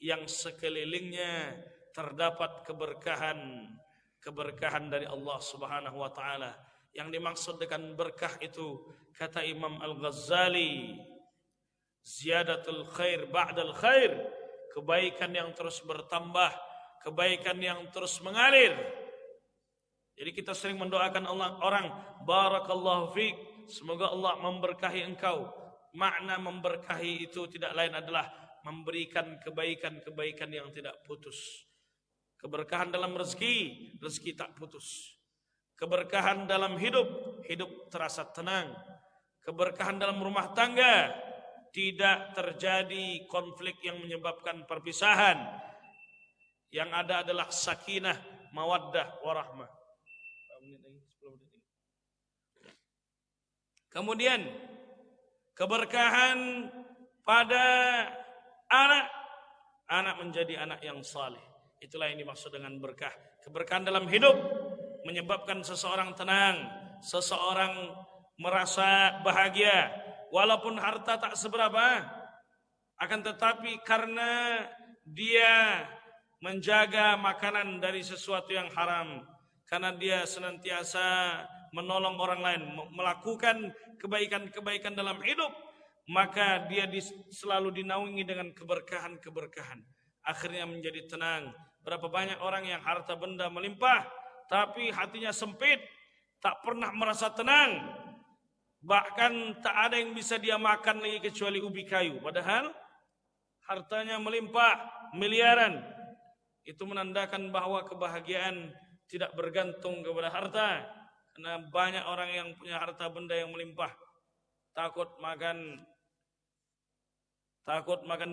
S1: yang sekelilingnya terdapat keberkahan dari Allah Subhanahu wa taala. Yang dimaksud dengan berkah itu, kata Imam Al-Ghazali, ziyadatul khair ba'dal khair, kebaikan yang terus bertambah, kebaikan yang terus mengalir. Jadi kita sering mendoakan orang, barakallahu fiik, semoga Allah memberkahi engkau. Makna memberkahi itu tidak lain adalah memberikan kebaikan-kebaikan yang tidak putus. Keberkahan dalam rezeki, rezeki tak putus. Keberkahan dalam hidup, hidup terasa tenang. Keberkahan dalam rumah tangga, tidak terjadi konflik yang menyebabkan perpisahan. Yang ada adalah sakinah, mawaddah, warahmah. Kemudian keberkahan pada anak menjadi anak yang saleh. Itulah yang dimaksud dengan berkah. Keberkahan dalam hidup menyebabkan seseorang tenang, seseorang merasa bahagia, walaupun harta tak seberapa, akan tetapi karena dia menjaga makanan dari sesuatu yang haram, karena dia senantiasa menolong orang lain, melakukan kebaikan-kebaikan dalam hidup, maka dia selalu dinaungi dengan keberkahan-keberkahan. Akhirnya menjadi tenang. Berapa banyak orang yang harta benda melimpah, tapi hatinya sempit, tak pernah merasa tenang. Bahkan tak ada yang bisa dia makan lagi kecuali ubi kayu. Padahal hartanya melimpah miliaran. Itu menandakan bahwa kebahagiaan tidak bergantung kepada harta. Karena banyak orang yang punya harta benda yang melimpah, takut makan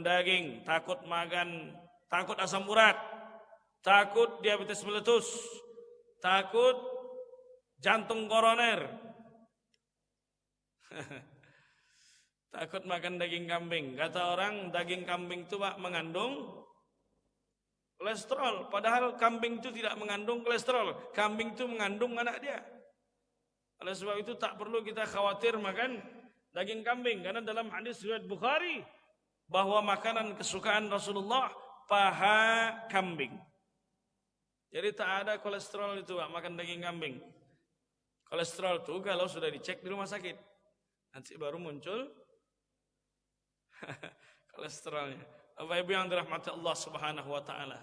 S1: daging, takut asam urat, takut diabetes meletus, takut jantung koroner, takut makan daging kambing. Kata orang daging kambing itu Pak mengandung kolesterol, padahal kambing itu tidak mengandung kolesterol. Kambing itu mengandung anak dia. Oleh sebab itu tak perlu kita khawatir makan daging kambing, karena dalam hadis riwayat Bukhari bahwa makanan kesukaan Rasulullah paha kambing. Jadi tak ada kolesterol itu Pak, makan daging kambing. Kolesterol itu kalau sudah dicek di rumah sakit, nanti baru muncul kolesterolnya. Bapak Ibu yang dirahmati Allah Subhanahu wa taala,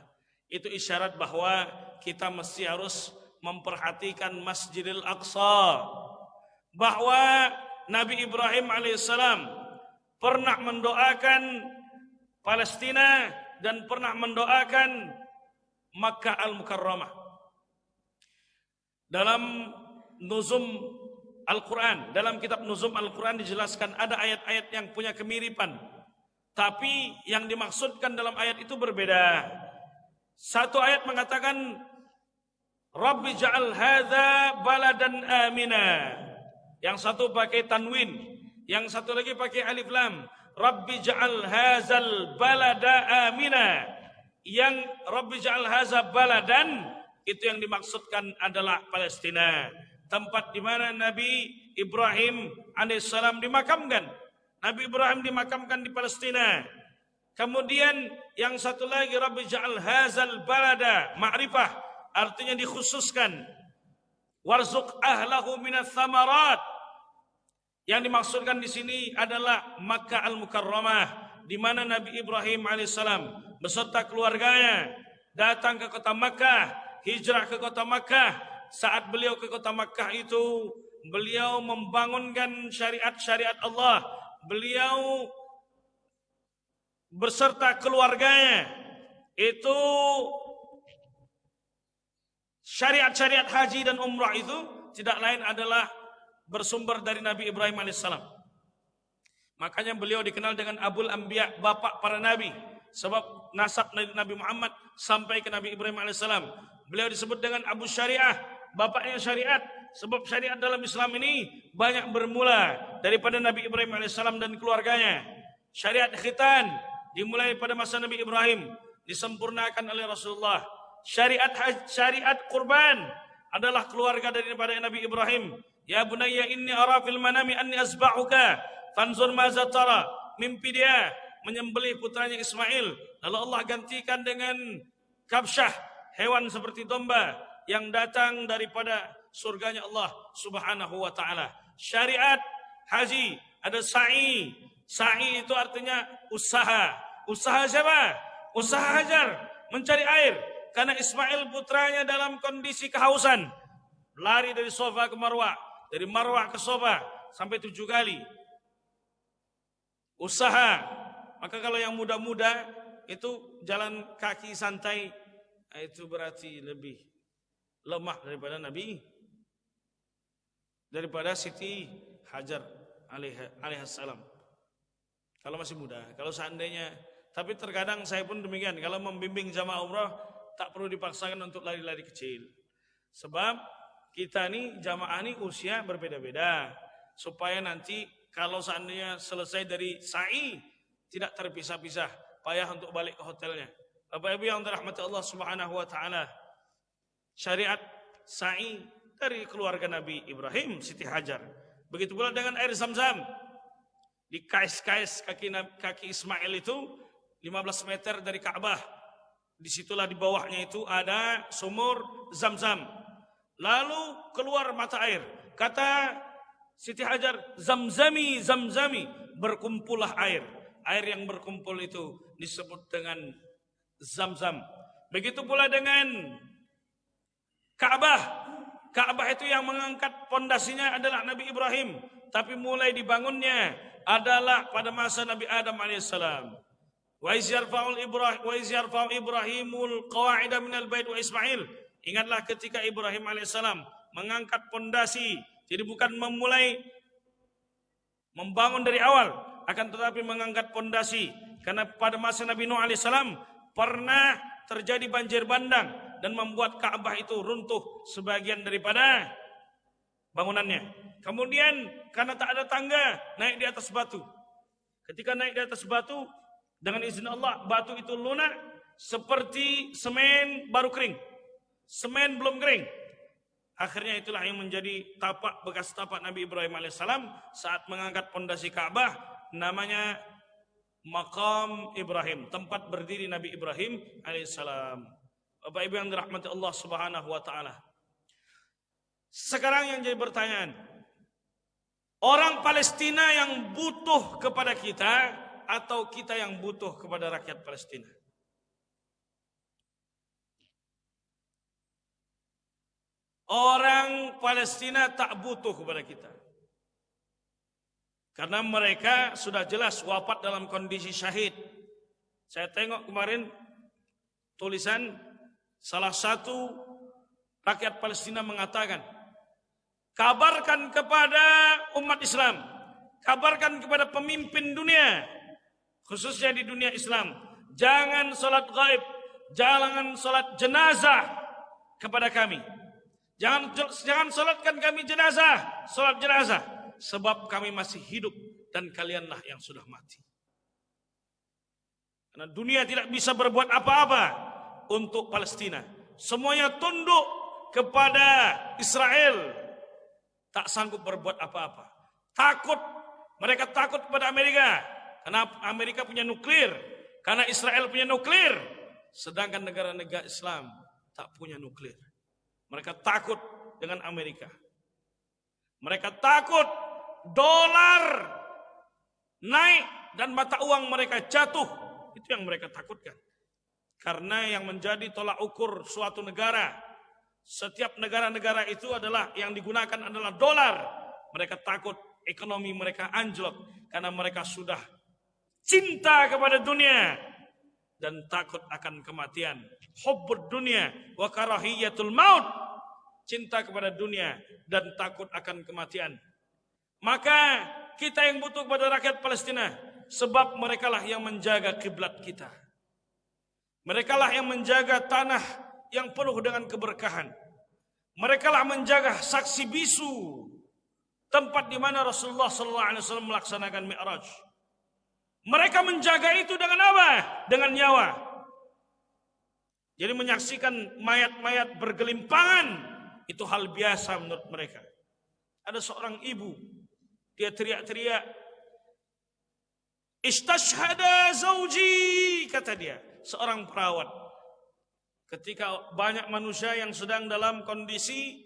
S1: itu isyarat bahwa kita mesti harus memperhatikan Masjidil Aqsa. Bahwa Nabi Ibrahim alaihissalam pernah mendoakan Palestina dan pernah mendoakan Makkah Al-Mukarramah. Dalam Nuzum Al-Quran, dalam kitab Nuzum Al-Quran dijelaskan ada ayat-ayat yang punya kemiripan, tapi yang dimaksudkan dalam ayat itu berbeda. Satu ayat mengatakan Rabbi ja'al hadza baladan amina. Yang satu pakai tanwin, yang satu lagi pakai alif lam. Rabbi ja'al hadzal balada amina. Yang Rabbi ja'al hadza baladan itu yang dimaksudkan adalah Palestina, tempat di mana Nabi Ibrahim alaihissalam dimakamkan. Nabi Ibrahim dimakamkan di Palestina. Kemudian yang satu lagi Rabbi ja'al hadzal balada, ma'rifah, artinya dikhususkan. Warzuq ahlahu minats tsamarat. Yang dimaksudkan di sini adalah Makkah Al-Mukarramah, di mana Nabi Ibrahim alaihissalam beserta keluarganya datang ke kota Makkah, hijrah ke kota Makkah. Saat beliau ke kota Makkah itu, beliau membangunkan syariat-syariat Allah. Beliau beserta keluarganya itu syariat-syariat haji dan umrah itu tidak lain adalah bersumber dari Nabi Ibrahim alaihissalam. Makanya beliau dikenal dengan Abul Anbiya, bapak para nabi. sebab nasab Nabi Muhammad sampai ke Nabi Ibrahim alaihissalam. Beliau disebut dengan Abu Syariah, bapaknya syariat, sebab syariat dalam Islam ini banyak bermula daripada Nabi Ibrahim alaihissalam dan keluarganya. Syariat khitan dimulai pada masa Nabi Ibrahim, disempurnakan oleh Rasulullah. Syariat kurban adalah keluarga daripada Nabi Ibrahim. Ya bunayya inni ara fil manami anni azba'uka fanzur maza tara. Mimpi dia menyembelih putranya Ismail, lalu Allah gantikan dengan kabsyah, hewan seperti domba yang datang daripada surganya Allah Subhanahu wa taala. Syariat haji, ada sa'i. Sa'i itu artinya usaha. Usaha siapa? Usaha Hajar mencari air. Karena Ismail putranya dalam kondisi kehausan, lari dari Safa ke Marwah, dari Marwah ke Safa sampai 7 kali. Usaha. Maka kalau yang muda-muda itu jalan kaki santai, itu berarti lebih lemah daripada Siti Hajar alaihissalam. Kalau masih muda, kalau seandainya, tapi terkadang saya pun demikian. Kalau membimbing jamaah umrah, tak perlu dipaksakan untuk lari-lari kecil. Sebab kita nih jamaah nih usia berbeda-beda, supaya nanti kalau seandainya selesai dari sa'i tidak terpisah-pisah, payah untuk balik ke hotelnya. Bapak Ibu yang dirahmati Allah Subhanahu wa taala, syariat sa'i dari keluarga Nabi Ibrahim, Siti Hajar. Begitu pula dengan air Zam-Zam. Di kais-kais kaki Ismail itu 15 meter dari Ka'bah. Disitulah di bawahnya itu ada sumur Zam-Zam. Lalu keluar mata air. Kata Siti Hajar, Zamzami, Zamzami, berkumpullah air. Air yang berkumpul itu disebut dengan Zam-Zam. Begitu pula dengan Ka'bah. Ka'bah itu yang mengangkat pondasinya adalah Nabi Ibrahim, tapi mulai dibangunnya adalah pada masa Nabi Adam alaihissalam. Wa iz yarfa'u Ibrahimul qawa'ida minal bait wa Ismail. Ingatlah ketika Ibrahim alaihissalam mengangkat pondasi, jadi bukan membangun dari awal, akan tetapi mengangkat pondasi. Karena pada masa Nabi Nuh alaihissalam pernah terjadi banjir bandang dan membuat Ka'bah itu runtuh sebagian daripada bangunannya. Kemudian karena tak ada tangga, naik di atas batu. Ketika naik di atas batu, dengan izin Allah, batu itu lunak seperti semen baru kering. Semen belum kering. Akhirnya itulah yang menjadi tapak, bekas tapak Nabi Ibrahim alaihissalam saat mengangkat pondasi Ka'bah, namanya Maqam Ibrahim, tempat berdiri Nabi Ibrahim alaihissalam. Bapak Ibu yang dirahmati Allah Subhanahu wa taala. Sekarang yang jadi pertanyaan, orang Palestina yang butuh kepada kita atau kita yang butuh kepada rakyat Palestina? Orang Palestina tak butuh kepada kita. Karena mereka sudah jelas wafat dalam kondisi syahid. Saya tengok kemarin tulisan salah satu rakyat Palestina mengatakan, kabarkan kepada umat Islam, kabarkan kepada pemimpin dunia, khususnya di dunia Islam, jangan sholat gaib, jangan sholat jenazah kepada kami. Jangan sholatkan kami jenazah, sholat jenazah, sebab kami masih hidup dan kalianlah yang sudah mati. Karena dunia tidak bisa berbuat apa-apa untuk Palestina. Semuanya tunduk kepada Israel. Tak sanggup berbuat apa-apa. Takut. Mereka takut kepada Amerika. Karena Amerika punya nuklir. Karena Israel punya nuklir. Sedangkan negara-negara Islam tak punya nuklir. Mereka takut dengan Amerika. Mereka takut dolar naik dan mata uang mereka jatuh. Itu yang mereka takutkan. Karena yang menjadi tolak ukur suatu negara, setiap negara-negara itu adalah yang digunakan adalah dolar. Mereka takut ekonomi mereka anjlok karena mereka sudah cinta kepada dunia dan takut akan kematian. Hubbud dunia wa karahiyatul maut. Cinta kepada dunia dan takut akan kematian. Maka kita yang butuh kepada rakyat Palestina, sebab merekalah yang menjaga kiblat kita. Merekalah yang menjaga tanah yang penuh dengan keberkahan. Merekalah menjaga saksi bisu, tempat di mana Rasulullah SAW melaksanakan Mi'raj. Mereka menjaga itu dengan apa? Dengan nyawa. Jadi menyaksikan mayat-mayat bergelimpangan itu hal biasa menurut mereka. Ada seorang ibu, dia teriak-teriak, "Istashhada zawji," kata dia, seorang perawat. Ketika banyak manusia yang sedang dalam kondisi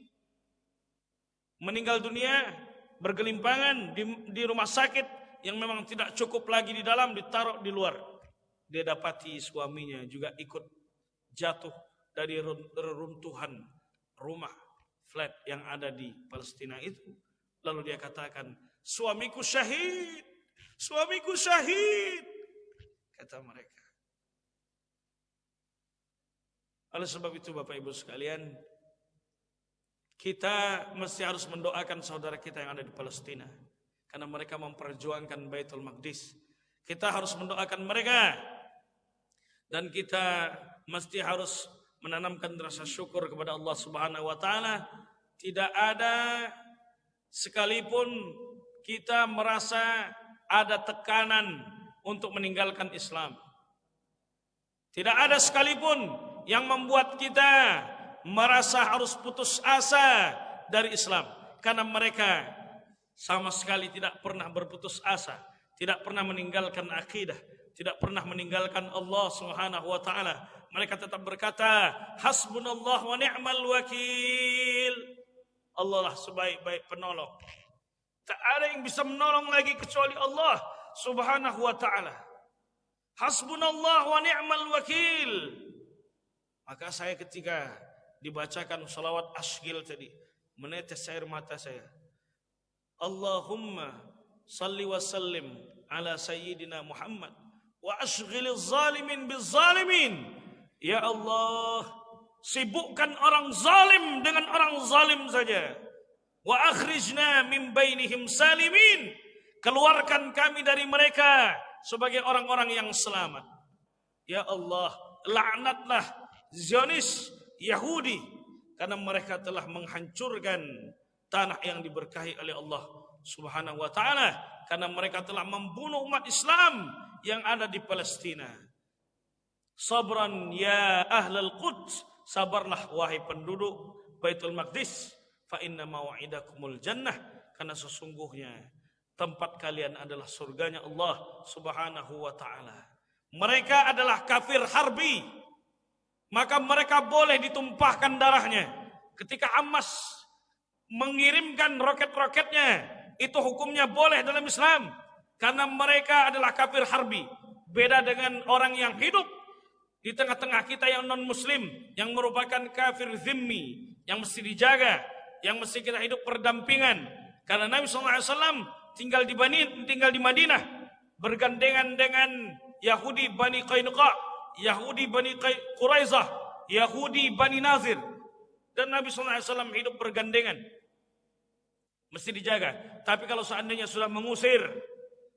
S1: meninggal dunia, bergelimpangan di rumah sakit yang memang tidak cukup lagi di dalam, ditaruh di luar. Dia dapati suaminya juga ikut jatuh dari reruntuhan rumah flat yang ada di Palestina itu. Lalu dia katakan, "Suamiku syahid, suamiku syahid," kata mereka. Oleh sebab itu Bapak Ibu sekalian, kita mesti harus mendoakan saudara kita yang ada di Palestina, karena mereka memperjuangkan Baitul Maqdis. Kita harus mendoakan mereka, dan kita mesti harus menanamkan rasa syukur kepada Allah Subhanahu wa taala. Tidak ada sekalipun kita merasa ada tekanan untuk meninggalkan Islam. Tidak ada sekalipun yang membuat kita merasa harus putus asa dari Islam, karena mereka sama sekali tidak pernah berputus asa, tidak pernah meninggalkan akidah, tidak pernah meninggalkan Allah Subhanahu wa taala. Mereka tetap berkata, "Hasbunallah wa ni'mal wakil." Allah lah sebaik-baik penolong. Tak ada yang bisa menolong lagi kecuali Allah Subhanahu wa taala. Hasbunallah wa ni'mal wakil. Maka saya ketika dibacakan salawat asghil tadi, menetes air mata saya. Allahumma salli wa sallim ala sayyidina Muhammad wa ashghiliz zalimin biz zalimin. Ya Allah, sibukkan orang zalim dengan orang zalim saja. Wa akhrijna min bainihim salimin. Keluarkan kami dari mereka sebagai orang-orang yang selamat. Ya Allah, laknatlah Zionis Yahudi, karena mereka telah menghancurkan tanah yang diberkahi oleh Allah Subhanahu wa taala, karena mereka telah membunuh umat Islam yang ada di Palestina. Sabran ya ahlal Quds, sabarlah wahai penduduk Baitul Maqdis, fa inna mau'idakumul jannah, karena sesungguhnya tempat kalian adalah surganya Allah Subhanahu wa taala. Mereka adalah kafir harbi, maka mereka boleh ditumpahkan darahnya. Ketika Hamas mengirimkan roket-roketnya, itu hukumnya boleh dalam Islam, karena mereka adalah kafir harbi. Beda dengan orang yang hidup di tengah-tengah kita yang non-muslim, yang merupakan kafir zimmi, yang mesti dijaga, yang mesti kita hidup berdampingan. Karena Nabi SAW tinggal di Madinah, bergandengan dengan Yahudi Bani Qainuqa, Yahudi Bani Quraizah, Yahudi Bani Nazir, dan Nabi SAW hidup bergandengan. Mesti dijaga. Tapi kalau seandainya sudah mengusir,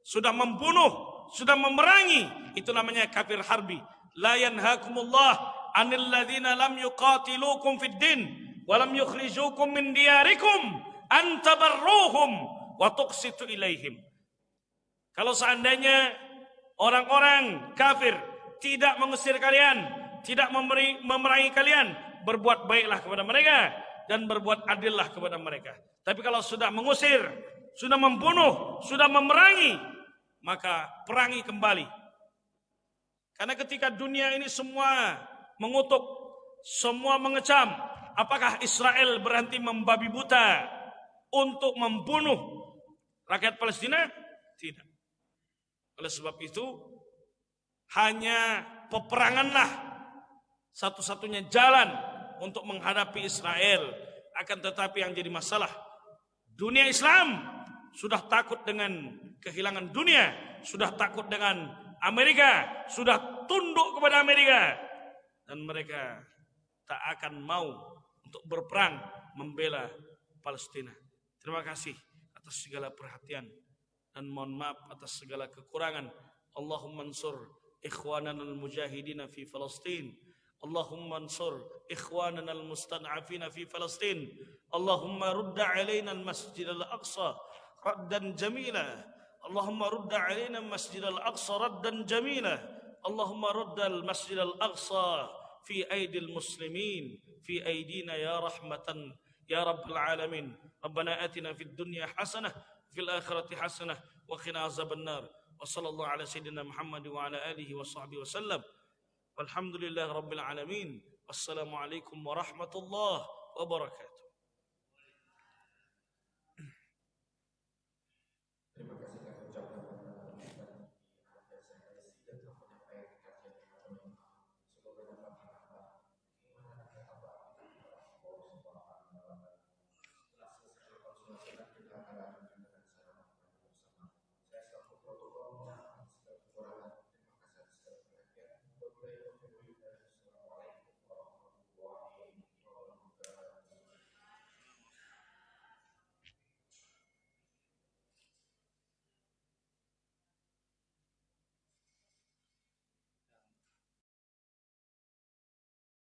S1: sudah membunuh, sudah memerangi, itu namanya kafir harbi. La yanhakumullah anil ladzina lam yuqatilukum fid din wa lam yukhrijukum min diyarikum an tabarruhum wa tuqsitu ilaihim. Kalau seandainya orang-orang kafir tidak mengusir kalian, tidak memerangi kalian, berbuat baiklah kepada mereka dan berbuat adillah kepada mereka. Tapi kalau sudah mengusir, sudah membunuh, sudah memerangi, maka perangi kembali. Karena ketika dunia ini semua mengutuk, semua mengecam, apakah Israel berhenti membabi buta untuk membunuh rakyat Palestina? Tidak. Oleh sebab itu, hanya peperanganlah satu-satunya jalan untuk menghadapi Israel. Akan tetapi yang jadi masalah, dunia Islam sudah takut dengan kehilangan dunia, sudah takut dengan Amerika, sudah tunduk kepada Amerika, dan mereka tak akan mau untuk berperang membela Palestina. Terima kasih atas segala perhatian dan mohon maaf atas segala kekurangan. Allahumma ansur إخواننا المجاهدين في فلسطين اللهم انصر إخواننا المستضعفين في فلسطين اللهم رد علينا المسجد الأقصى ردا جميلا اللهم رد علينا المسجد الأقصى ردا جميلا اللهم رد المسجد الأقصى في أيدي المسلمين في أيدينا يا رحمة يا رب العالمين ربنا آتنا في الدنيا حسنة في الآخرة حسنة وقنا عذاب النار وصلى الله على سيدنا محمد وعلى آله وصحبه وسلم والحمد لله رب العالمين والسلام عليكم ورحمة الله وبركاته.